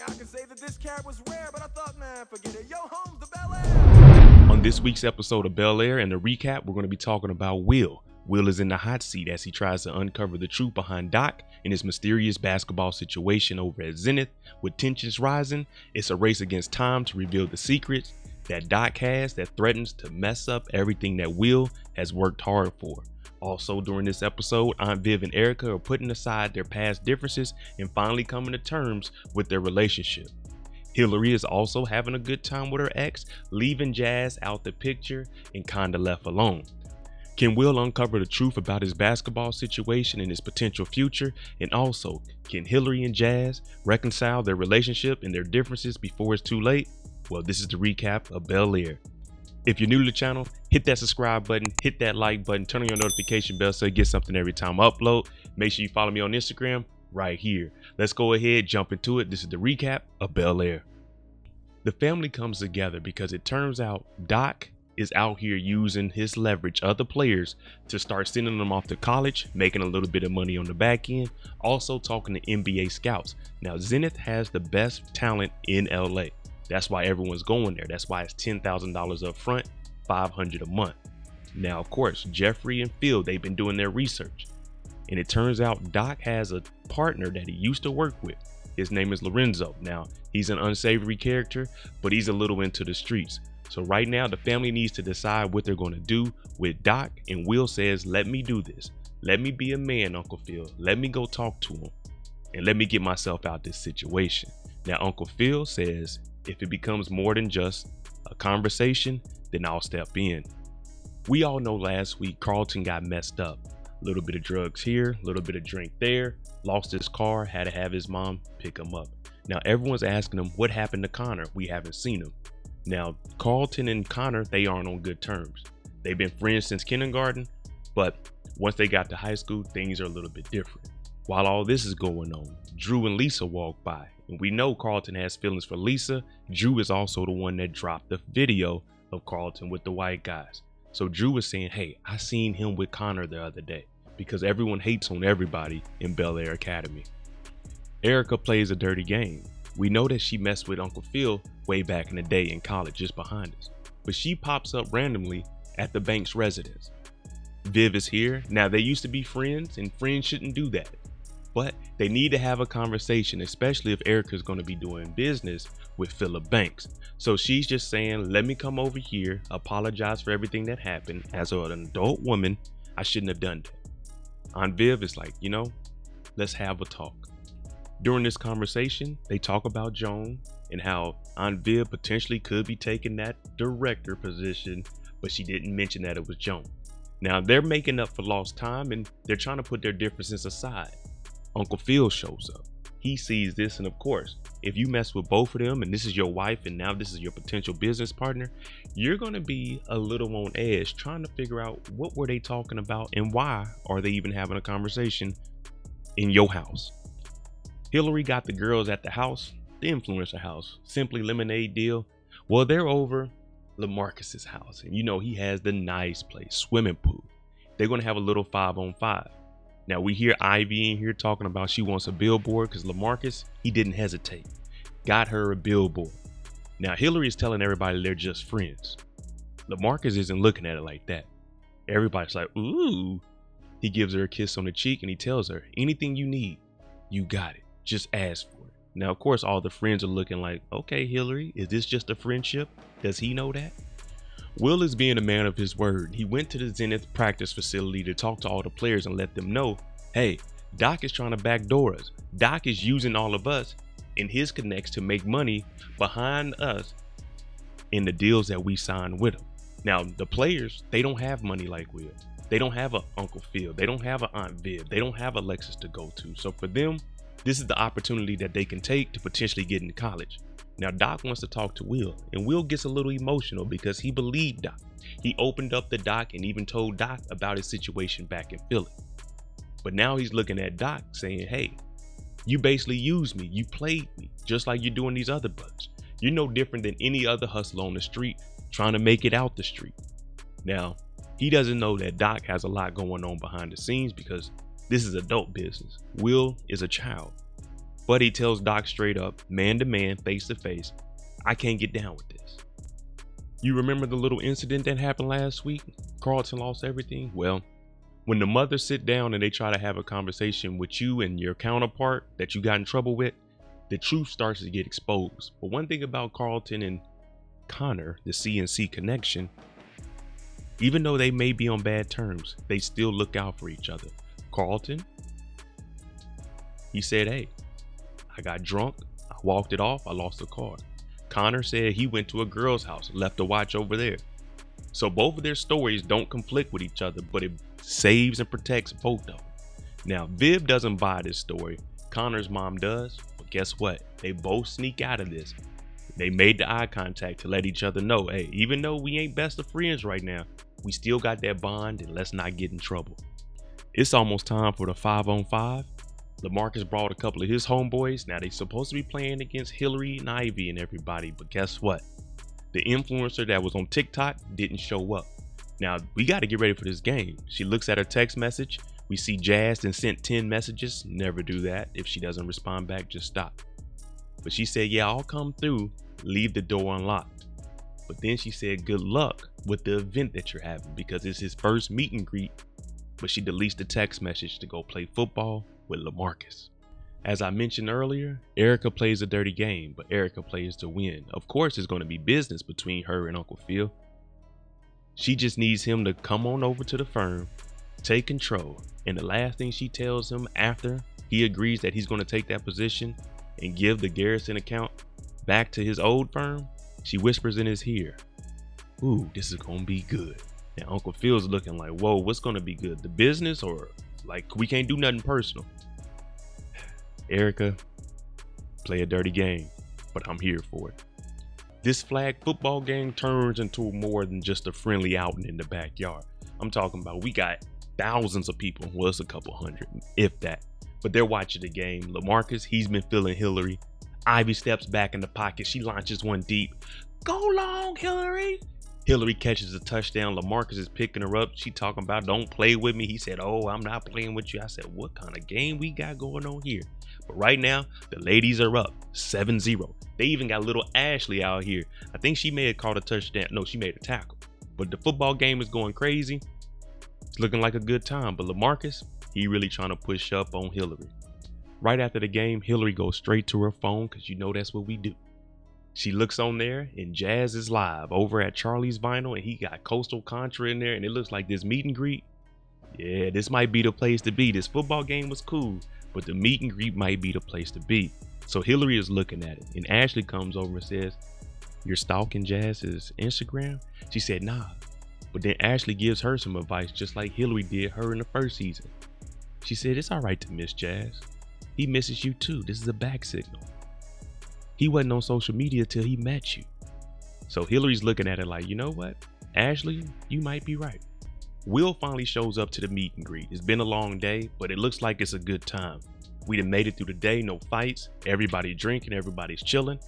I can say that this cat was rare, but I thought, man, forget it. Yo, Holmes, the Bel-Air. On this week's episode of Bel-Air and the recap, we're going to be talking about Will. Will is in the hot seat as he tries to uncover the truth behind Doc and his mysterious basketball situation over at Zenith. With tensions rising, it's a race against time to reveal the secrets that Doc has that threatens to mess up everything that Will has worked hard for. Also during this episode, Aunt Viv and Erica are putting aside their past differences and finally coming to terms with their relationship. Hilary is also having a good time with her ex, leaving Jazz out the picture and kinda left alone. Can Will uncover the truth about his basketball situation and his potential future? And also, can Hilary and Jazz reconcile their relationship and their differences before it's too late? Well, this is the recap of Bel-Air. If you're new to the channel, hit that subscribe button, hit that like button, turn on your notification bell so you get something every time I upload. Make sure you follow me on Instagram right here. Let's go ahead, jump into it. This is the recap of Bel-Air. The family comes together because it turns out Doc is out here using his leverage, other players, to start sending them off to college, making a little bit of money on the back end, also talking to NBA scouts. Now, Zenith has the best talent in LA. That's why everyone's going there. That's why it's $10,000 up front, $500 a month. Now, of course, Geoffrey and Phil, they've been doing their research. And it turns out Doc has a partner that he used to work with. His name is Lorenzo. Now, he's an unsavory character, but he's a little into the streets. So right now, the family needs to decide what they're going to do with Doc. And Will says, let me do this. Let me be a man, Uncle Phil. Let me go talk to him. And let me get myself out this situation. Now, Uncle Phil says, if it becomes more than just a conversation, then I'll step in. We all know last week Carlton got messed up. A little bit of drugs here, a little bit of drink there, lost his car, had to have his mom pick him up. Now everyone's asking him what happened to Connor. We haven't seen him. Now Carlton and Connor, they aren't on good terms. They've been friends since kindergarten, but once they got to high school, things are a little bit different. While all this is going on, Drew and Lisa walk by. And we know Carlton has feelings for Lisa. Drew is also the one that dropped the video of Carlton with the white guys. So Drew is saying, hey, I seen him with Connor the other day, because everyone hates on everybody in Bel-Air Academy. Erica plays a dirty game. We know that she messed with Uncle Phil way back in the day in college just behind us, but she pops up randomly at the Banks residence. Viv is here. Now they used to be friends and friends shouldn't do that. But they need to have a conversation, especially if Erica's going to be doing business with Phillip Banks. So she's just saying, let me come over here, apologize for everything that happened. As an adult woman, I shouldn't have done that. Aunt Viv is like, let's have a talk. During this conversation, they talk about Joan and how Aunt Viv potentially could be taking that director position, but she didn't mention that it was Joan. Now they're making up for lost time and they're trying to put their differences aside. Uncle Phil shows up. He sees this, and of course, if you mess with both of them and this is your wife and now this is your potential business partner, you're going to be a little on edge trying to figure out what were they talking about and why are they even having a conversation in your house. Hilary got the girls at the house, the influencer house, Simply Lemonade deal. Well, they're over LaMarcus's house, and he has the nice place, swimming pool. They're going to have a little 5-on-5. Now we hear Ivy in here talking about she wants a billboard because LaMarcus, he didn't hesitate. Got her a billboard. Now Hilary is telling everybody they're just friends. LaMarcus isn't looking at it like that. Everybody's like, ooh. He gives her a kiss on the cheek and he tells her, anything you need, you got it. Just ask for it. Now, of course, all the friends are looking like, okay, Hilary, is this just a friendship? Does he know that? Will is being a man of his word. He went to the Zenith practice facility to talk to all the players and let them know, hey, Doc is trying to backdoor us. Doc is using all of us in his connects to make money behind us in the deals that we signed with him. Now, the players, they don't have money like Will. They don't have an Uncle Phil. They don't have an Aunt Viv. They don't have Alexis to go to. So for them, this is the opportunity that they can take to potentially get into college. Now Doc wants to talk to Will, and Will gets a little emotional because he believed Doc. He opened up the Doc and even told Doc about his situation back in Philly. But now he's looking at Doc saying, hey, you basically used me. You played me just like you're doing these other brothers. You're no different than any other hustler on the street trying to make it out the street. Now, he doesn't know that Doc has a lot going on behind the scenes because this is adult business. Will is a child. But he tells Doc straight up, man to man, face to face, I can't get down with this. You remember the little incident that happened last week? Carlton lost everything? Well, when the mothers sit down and they try to have a conversation with you and your counterpart that you got in trouble with, the truth starts to get exposed. But one thing about Carlton and Connor, the CNC connection, even though they may be on bad terms, they still look out for each other. Carlton, he said, hey, I got drunk, I walked it off, I lost the car. Connor said he went to a girl's house, left a watch over there. So both of their stories don't conflict with each other, but it saves and protects both of them. Now, Viv doesn't buy this story. Connor's mom does, but guess what? They both sneak out of this. They made the eye contact to let each other know, hey, even though we ain't best of friends right now, we still got that bond and let's not get in trouble. It's almost time for the 5-on-5. LaMarcus brought a couple of his homeboys. Now they supposed to be playing against Hilary and Ivy and everybody, but guess what? The influencer that was on TikTok didn't show up. Now we got to get ready for this game. She looks at her text message. We see Jazz and sent 10 messages. Never do that. If she doesn't respond back, just stop. But she said, yeah, I'll come through. Leave the door unlocked. But then she said, good luck with the event that you're having because it's his first meet and greet. But she deletes the text message to go play football with LaMarcus. As I mentioned earlier, Erica plays a dirty game, but Erica plays to win. Of course, it's going to be business between her and Uncle Phil. She just needs him to come on over to the firm, take control, and the last thing she tells him after he agrees that he's going to take that position and give the Garrison account back to his old firm, she whispers in his ear, ooh, this is going to be good. And Uncle Phil's looking like, whoa, what's going to be good? The business or like we can't do nothing personal? Erica, play a dirty game, but I'm here for it. This flag football game turns into more than just a friendly outing in the backyard. I'm talking about we got thousands of people. Well, it's a couple hundred, if that. But they're watching the game. LaMarcus, he's been feeling Hilary. Ivy steps back in the pocket. She launches one deep. Go long, Hilary. Hilary catches a touchdown. LaMarcus is picking her up. She talking about don't play with me. He said, oh, I'm not playing with you. I said, what kind of game we got going on here? But right now, the ladies are up 7-0. They even got little Ashley out here. I think she may have caught a touchdown. No, she made a tackle. But the football game is going crazy. It's looking like a good time. But LaMarcus, he really trying to push up on Hilary. Right after the game, Hilary goes straight to her phone because you know that's what we do. She looks on there and Jazz is live over at Charlie's Vinyl and he got Coastal Contra in there and it looks like this meet and greet. Yeah, this might be the place to be. This football game was cool, but the meet and greet might be the place to be. So Hilary is looking at it and Ashley comes over and says, you're stalking Jazz's Instagram? She said, nah. But then Ashley gives her some advice just like Hilary did her in the first season. She said, it's all right to miss Jazz. He misses you too. This is a back signal. He wasn't on social media till he met you. So Hilary's looking at it like, you know what? Ashley, you might be right. Will finally shows up to the meet and greet. It's been a long day, but it looks like it's a good time. We done made it through the day, no fights. Everybody drinking, everybody's chilling.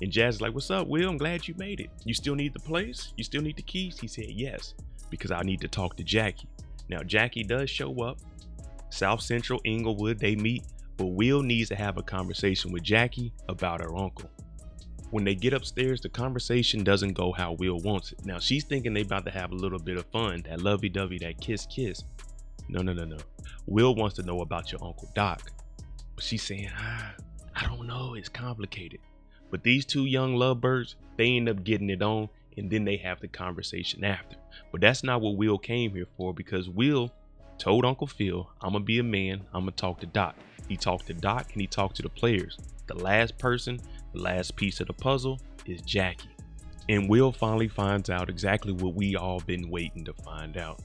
And Jazz is like, what's up, Will? I'm glad you made it. You still need the place? You still need the keys? He said, yes, because I need to talk to Jackie. Now, Jackie does show up. South Central, Inglewood, they meet. But Will needs to have a conversation with Jackie about her uncle. When they get upstairs, the conversation doesn't go how Will wants it. Now she's thinking they about to have a little bit of fun, that lovey-dovey, that kiss. No. Will wants to know about your Uncle Doc. But she's saying, I don't know, it's complicated. But these two young lovebirds, they end up getting it on and then they have the conversation after. But that's not what Will came here for because Will told Uncle Phil, I'm gonna be a man, I'm gonna talk to Doc. He talked to Doc and he talked to the players. The last person, the last piece of the puzzle is Jackie. And Will finally finds out exactly what we all been waiting to find out.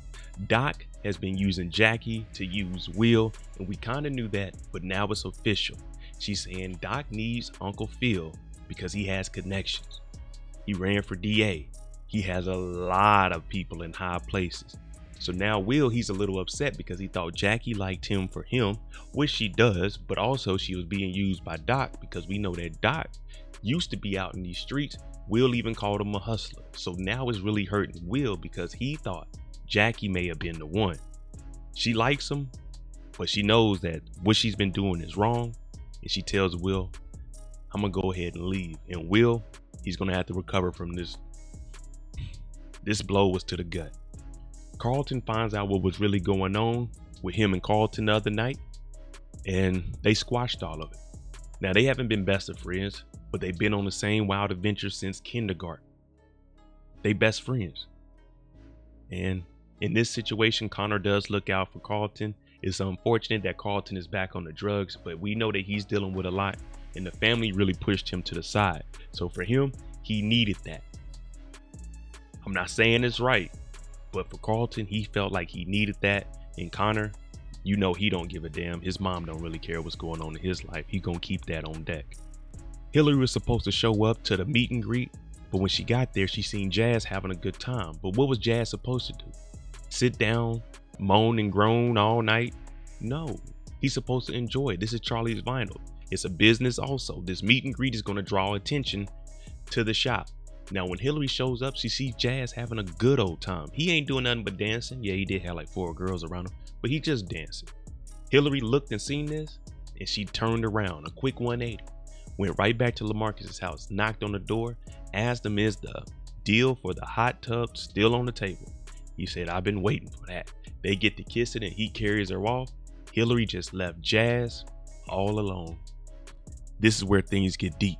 Doc has been using Jackie to use Will, and we kind of knew that, but now it's official. She's saying Doc needs Uncle Phil because he has connections. He ran for DA. He has a lot of people in high places. So now Will, he's a little upset because he thought Jackie liked him for him, which she does, but also she was being used by Doc because we know that Doc used to be out in these streets. Will even called him a hustler. So now it's really hurting Will because he thought Jackie may have been the one. She likes him, but she knows that what she's been doing is wrong and she tells Will, I'm gonna go ahead and leave. And Will, he's gonna have to recover from this. This blow was to the gut. Carlton finds out what was really going on with him and Carlton the other night, and they squashed all of it. Now, they haven't been best of friends, but they've been on the same wild adventure since kindergarten. They best friends. And in this situation, Connor does look out for Carlton. It's unfortunate that Carlton is back on the drugs, but we know that he's dealing with a lot, and the family really pushed him to the side. So for him, he needed that. I'm not saying it's right, but for Carlton, he felt like he needed that. And Connor, you know, he don't give a damn. His mom don't really care what's going on in his life. He gonna keep that on deck. Hilary was supposed to show up to the meet and greet, but when she got there, she seen Jazz having a good time. But what was Jazz supposed to do? Sit down, moan and groan all night? No, he's supposed to enjoy it. This is Charlie's Vinyl. It's a business also. This meet and greet is gonna draw attention to the shop. Now, when Hilary shows up, she sees Jazz having a good old time. He ain't doing nothing but dancing. Yeah, he did have like 4 girls around him, but he just dancing. Hilary looked and seen this, and she turned around, a quick 180, went right back to LaMarcus's house, knocked on the door, asked him, is the deal for the hot tub still on the table? He said, I've been waiting for that. They get to kissing and he carries her off. Hilary just left Jazz all alone. This is where things get deep.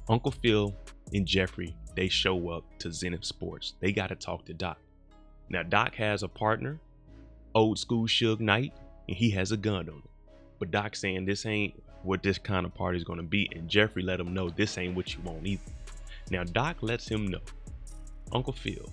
Uncle Phil and Geoffrey, they show up to Zenith Sports. They got to talk to Doc. Now, Doc has a partner, old school Suge Knight, and he has a gun on him. But Doc saying this ain't what this kind of party is going to be, and Geoffrey let him know this ain't what you want either. Now, Doc lets him know, Uncle Phil,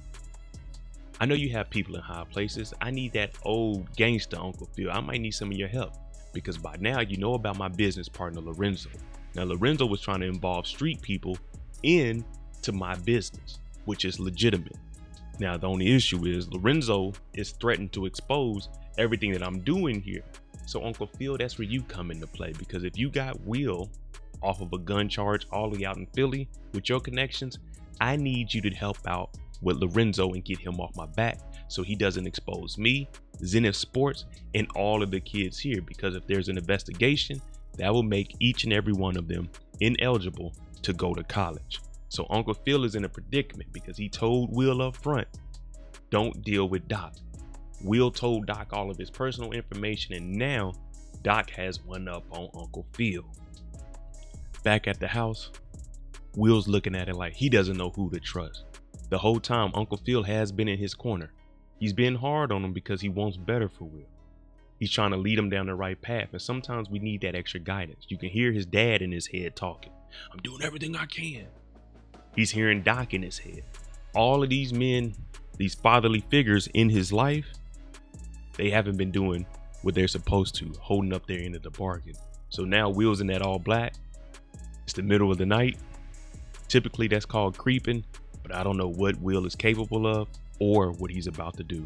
I know you have people in high places. I need that old gangster Uncle Phil. I might need some of your help, because by now you know about my business partner, Lorenzo. Now, Lorenzo was trying to involve street people into my business, which is legitimate. Now, the only issue is Lorenzo is threatened to expose everything that I'm doing here. So Uncle Phil, that's where you come into play, because if you got Will off of a gun charge all the way out in Philly with your connections, I need you to help out with Lorenzo and get him off my back so he doesn't expose me, Zenith Sports, and all of the kids here, because if there's an investigation, that will make each and every one of them ineligible to go to college. So Uncle Phil is in a predicament because he told Will up front, don't deal with Doc. Will told Doc all of his personal information, and now Doc has one up on Uncle Phil. Back at the house, Will's looking at it like he doesn't know who to trust. The whole time, Uncle Phil has been in his corner. He's been hard on him because he wants better for Will. He's trying to lead him down the right path, and sometimes we need that extra guidance. You can hear his dad in his head talking. I'm doing everything I can. He's hearing Doc in his head. All of these men, these fatherly figures in his life, they haven't been doing what they're supposed to, holding up their end of the bargain. So now Will's in that all black. It's the middle of the night. Typically that's called creeping, but I don't know what Will is capable of or what he's about to do.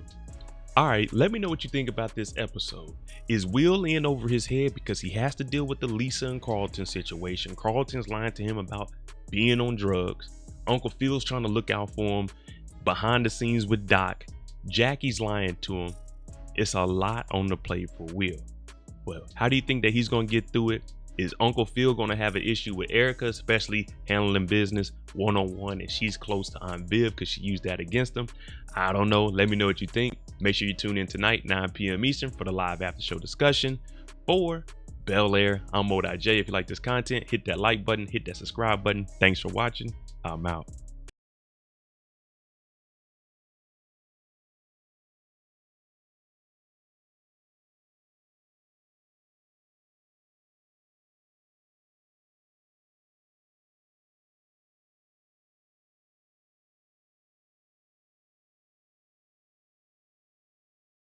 All right, let me know what you think about this episode. Is Will in over his head because he has to deal with the Lisa and Carlton situation? Carlton's lying to him about being on drugs. Uncle Phil's trying to look out for him behind the scenes with Doc. Jackie's lying to him. It's a lot on the plate for Will. Well, how do you think that he's going to get through it? Is Uncle Phil going to have an issue with Erica, especially handling business one-on-one, and she's close to Aunt Viv because she used that against him? I don't know. Let me know what you think. Make sure you tune in tonight, 9 p.m. Eastern, for the live after show discussion. For Bel-Air, I'm Mo.J. If you like this content, hit that like button, hit that subscribe button. Thanks for watching. I'm out.